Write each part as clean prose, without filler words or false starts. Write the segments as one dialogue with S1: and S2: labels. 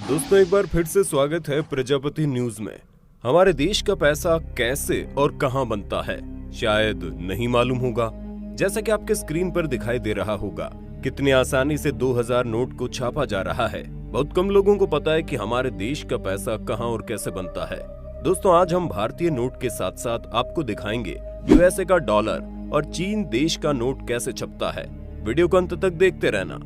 S1: दोस्तों एक बार फिर से स्वागत है प्रजापति न्यूज में। हमारे देश का पैसा कैसे और कहां बनता है शायद नहीं मालूम होगा। जैसा कि आपके स्क्रीन पर दिखाई दे रहा होगा कितनी आसानी से 2000 नोट को छापा जा रहा है। बहुत कम लोगों को पता है कि हमारे देश का पैसा कहां और कैसे बनता है। दोस्तों आज हम भारतीय नोट के साथ साथ आपको दिखाएंगे यूएसए का डॉलर और चीन देश का नोट कैसे छपता है। वीडियो को अंत तक देखते रहना।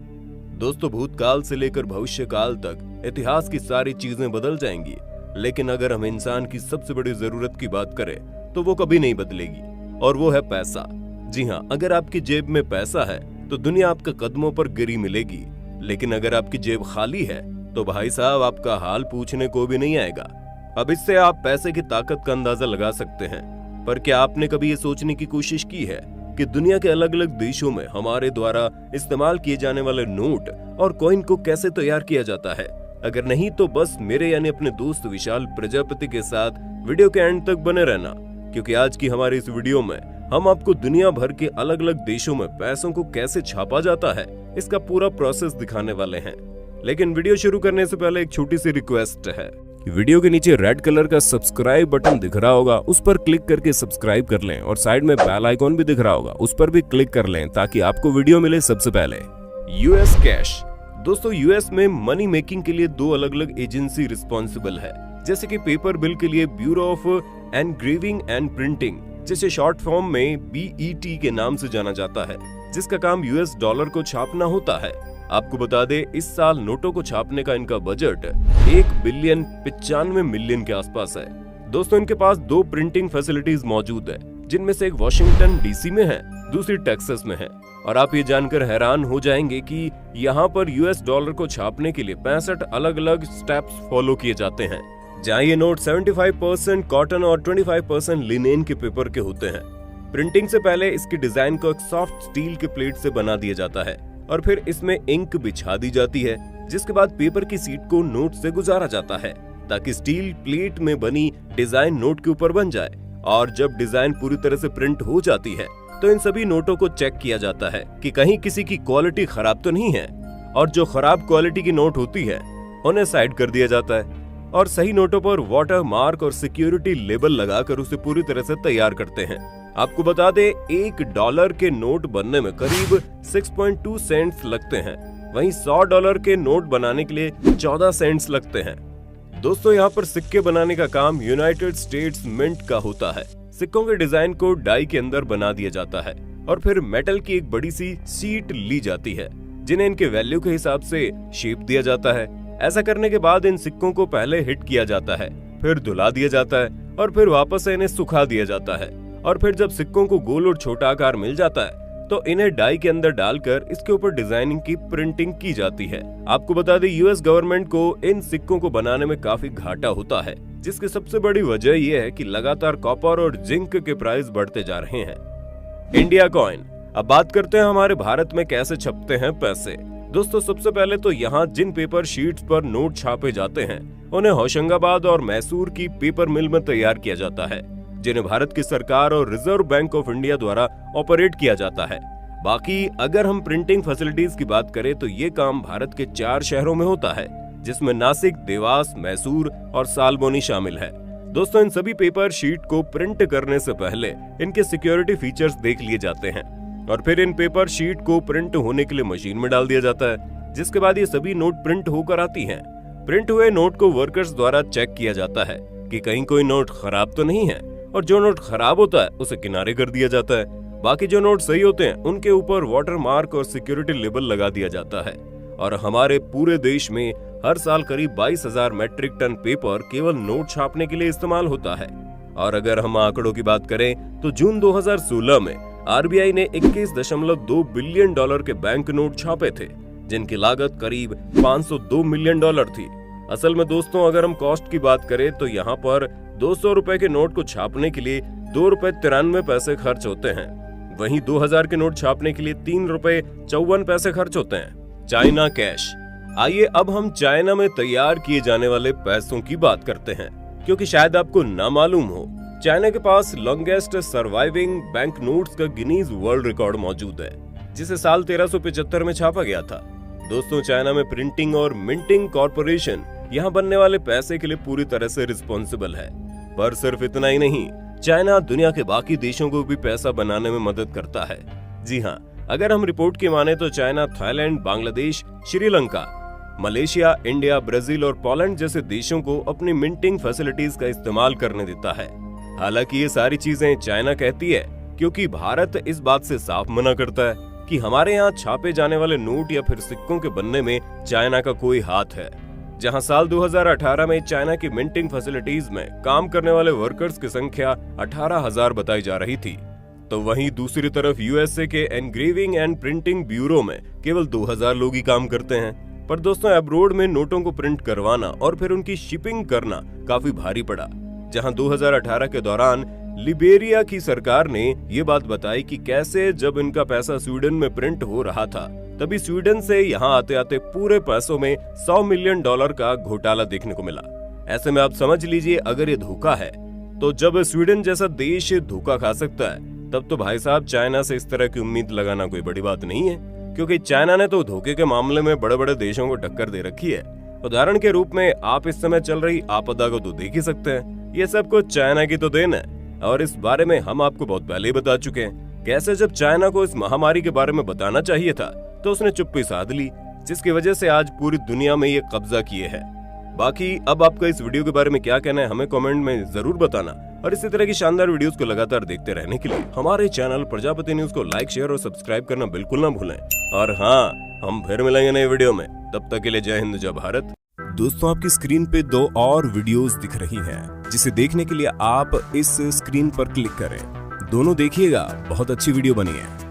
S1: दोस्तों भूतकाल से लेकर भविष्य काल तक इतिहास की सारी चीजें बदल जाएंगी, लेकिन अगर हम इंसान की सबसे बड़ी जरूरत की बात करें तो वो कभी नहीं बदलेगी, और वो है पैसा। जी हाँ, अगर आपकी जेब में पैसा है तो दुनिया आपके कदमों पर गिरी मिलेगी, लेकिन अगर आपकी जेब खाली है तो भाई साहब आपका हाल पूछने को भी नहीं आएगा। अब इससे आप पैसे की ताकत का अंदाजा लगा सकते हैं, पर क्या आपने कभी ये सोचने की कोशिश की है कि दुनिया के अलग अलग देशों में हमारे द्वारा इस्तेमाल किए जाने वाले नोट और कॉइन को कैसे तैयार किया जाता है? अगर नहीं तो बस मेरे यानी अपने दोस्त विशाल प्रजापति के साथ वीडियो के एंड तक बने रहना, क्योंकि आज की हमारी इस वीडियो में हम आपको दुनिया भर के अलग अलग देशों में पैसों को कैसे छापा जाता है इसका पूरा प्रोसेस दिखाने वाले हैं। लेकिन वीडियो शुरू करने से पहले एक छोटी सी रिक्वेस्ट है। वीडियो के नीचे रेड कलर का सब्सक्राइब बटन दिख रहा होगा, उस पर क्लिक करके सब्सक्राइब कर लें, और साइड में बेल आइकॉन भी दिख रहा होगा, उस पर भी क्लिक कर लें ताकि आपको वीडियो मिले सबसे पहले। US cash. दोस्तों यूएस में मनी मेकिंग के लिए दो अलग अलग एजेंसी रिस्पॉन्सिबल है। जैसे कि पेपर बिल के लिए bureau of engraving and printing, जिसे शॉर्ट फॉर्म में बीईटी के नाम से जाना जाता है, जिसका काम यूएस डॉलर को छापना होता है। आपको बता दें इस साल नोटों को छापने का इनका बजट 1,95 बिलियन के आसपास है। दोस्तों इनके पास दो प्रिंटिंग फैसिलिटीज मौजूद है, जिनमें से एक वॉशिंगटन डीसी में है, दूसरी टेक्सास में है। और आप ये जानकर हैरान हो जाएंगे कि यहाँ पर यूएस डॉलर को छापने के लिए 65 अलग अलग स्टेप्स फॉलो किए जाते हैं, जहाँ ये नोट 75% कॉटन और 25% लिनेन के पेपर के होते हैं। प्रिंटिंग से पहले इसकी डिजाइन को एक सॉफ्ट स्टील के प्लेट से बना दिया जाता है और फिर इसमें इंक बिछा दी जाती है, जिसके बाद पेपर की सीट को नोट से गुजारा जाता है ताकि स्टील प्लेट में बनी डिजाइन नोट के ऊपर बन जाए। और जब डिजाइन पूरी तरह से प्रिंट हो जाती है तो इन सभी नोटों को चेक किया जाता है कि कहीं किसी की क्वालिटी खराब तो नहीं है, और जो खराब क्वालिटी की नोट होती है उन्हें साइड कर दिया जाता है और सही नोटों पर वाटर मार्क और सिक्योरिटी लेबल लगाकर उसे पूरी तरह से तैयार करते हैं। आपको बता दें $1 के नोट बनने में करीब 6.2 सेंट्स लगते हैं, वहीं $100 के नोट बनाने के लिए 14 सेंट्स लगते हैं। दोस्तों यहाँ पर सिक्के बनाने का काम यूनाइटेड स्टेट्स मिंट का होता है। सिक्कों के डिजाइन को डाई के अंदर बना दिया जाता है और फिर मेटल की एक बड़ी सी शीट ली जाती है, जिन्हें इनके वैल्यू के हिसाब से शेप दिया जाता है। ऐसा करने के बाद इन सिक्कों को पहले हिट किया जाता है, फिर धुला दिया जाता है और फिर वापस से इन्हें सुखा दिया जाता है। और फिर जब सिक्कों को गोल और छोटा आकार मिल जाता है तो इन्हें डाई के अंदर डालकर इसके ऊपर डिजाइनिंग की प्रिंटिंग की जाती है। आपको बता दें यूएस गवर्नमेंट को इन सिक्कों को बनाने में काफी घाटा होता है, जिसकी सबसे बड़ी वजह यह है कि लगातार कॉपर और जिंक के प्राइस बढ़ते जा रहे हैं। India coin. अब बात करते हैं हमारे भारत में कैसे छपते हैं पैसे। दोस्तों सबसे पहले तो यहाँ जिन पेपर शीट्स पर नोट छापे जाते हैं उन्हें होशंगाबाद और मैसूर की पेपर मिल में तैयार किया जाता है, जिन्हें भारत की सरकार और रिजर्व बैंक ऑफ इंडिया द्वारा ऑपरेट किया जाता है। बाकी अगर हम प्रिंटिंग फैसिलिटीज की बात करें तो ये काम भारत के 4 शहरों में होता है, जिसमें नासिक, देवास, मैसूर और सालबोनी शामिल है। दोस्तों इन सभी पेपर शीट को प्रिंट करने से पहले इनके सिक्योरिटी फीचर्स देख लिए जाते हैं और फिर इन पेपर शीट को प्रिंट होने के लिए मशीन में डाल दिया जाता है, जिसके बाद ये सभी नोट प्रिंट होकर आती हैं। प्रिंट हुए नोट को वर्कर्स द्वारा चेक किया जाता है कि कहीं कोई नोट खराब तो नहीं है, और जो नोट खराब होता है उसे किनारे कर दिया जाता है। बाकी जो नोट सही होते हैं उनके ऊपर वाटर मार्क और सिक्योरिटी लेबल लगा दिया जाता है। और हमारे पूरे देश में हर साल करीब 22,000 मैट्रिक टन पेपर केवल नोट छापने के लिए इस्तेमाल होता है। और अगर हम आंकड़ों की बात करें तो जून 2016 में आरबीआई ने $21.2 बिलियन के बैंक नोट छापे थे, जिनकी लागत करीब $502 मिलियन थी। असल में दोस्तों अगर हम कॉस्ट की बात करें तो यहाँ पर 200 रुपए के नोट को छापने के लिए ₹2.93 खर्च होते हैं, वहीं 2000 के नोट छापने के लिए ₹3.54 खर्च होते हैं। China cash. आइए अब हम चाइना में तैयार किए जाने वाले पैसों की बात करते हैं, क्योंकि शायद आपको ना मालूम हो चाइना के पास लॉन्गेस्ट सर्वाइविंग बैंक नोट्स का गिनीज वर्ल्ड रिकॉर्ड मौजूद है, जिसे साल 1375 में छापा गया था। दोस्तों चाइना में प्रिंटिंग और मिंटिंग कॉर्पोरेशन यहाँ बनने वाले पैसे के लिए पूरी तरह से रिस्पॉन्सिबल है। पर सिर्फ इतना ही नहीं, चाइना दुनिया के बाकी देशों को भी पैसा बनाने में मदद करता है। जी हाँ, अगर हम रिपोर्ट की माने तो China Thailand, Bangladesh, Sri Lanka, Malaysia, India, Brazil और पोलैंड जैसे देशों को अपनी मिंटिंग फैसिलिटीज का इस्तेमाल करने देता है। हालांकि ये सारी चीजें चाइना कहती है, क्योंकि भारत इस बात से साफ मना करता है कि हमारे यहाँ छापे जाने वाले नोट या फिर सिक्कों के बनने में चाइना का कोई हाथ है। जहां साल 2018 में चाइना की मिंटिंग फैसिलिटीज में काम करने वाले वर्कर्स की संख्या 18,000 बताई जा रही थी, तो वहीं दूसरी तरफ यूएसए के एनग्रेविंग एंड प्रिंटिंग ब्यूरो में केवल 2,000 लोग ही काम करते हैं। पर दोस्तों, अब्रोड में नोटों को प्रिंट करवाना और फिर उनकी शिपिंग करना काफी भारी पड़ा। जहां 2018 के दौरान लिबेरिया की सरकार ने ये बात बताई कि कैसे जब इनका पैसा स्वीडन में प्रिंट हो रहा था, तभी स्वीडन से यहाँ आते आते पूरे पैसों में $100 मिलियन का घोटाला देखने को मिला। ऐसे में आप समझ लीजिए, अगर ये धोखा है तो जब स्वीडन जैसा देश धोखा खा सकता है, तब तो भाई साहब चाइना से इस तरह की उम्मीद लगाना कोई बड़ी बात नहीं है, क्योंकि चाइना ने तो धोखे के मामले में बड़े बड़े देशों को टक्कर दे रखी है। उदाहरण के रूप में आप इस समय चल रही आपदा को तो देख ही सकते हैं। ये सब कुछ चाइना की तो देन है, और इस बारे में हम आपको बहुत पहले ही बता चुके हैं। कैसे जब चाइना को इस महामारी के बारे में बताना चाहिए था, तो उसने चुप्पी साध ली, जिसकी वजह से आज पूरी दुनिया में ये कब्जा किए है। बाकी अब आपका इस वीडियो के बारे में क्या कहना है, हमें कमेंट में जरूर बताना। और इसी तरह की शानदार वीडियोस को लगातार देखते रहने के लिए हमारे चैनल प्रजापति न्यूज को लाइक, शेयर और सब्सक्राइब करना बिल्कुल ना भूलें। और हाँ, हम फिर मिलेंगे नए वीडियो में, तब तक के लिए जय हिंद, जय भारत। दोस्तों, आपकी स्क्रीन पे 2 और वीडियोस दिख रही हैं, जिसे देखने के लिए आप इस स्क्रीन पर क्लिक करें। दोनों देखिएगा, बहुत अच्छी वीडियो बनी है।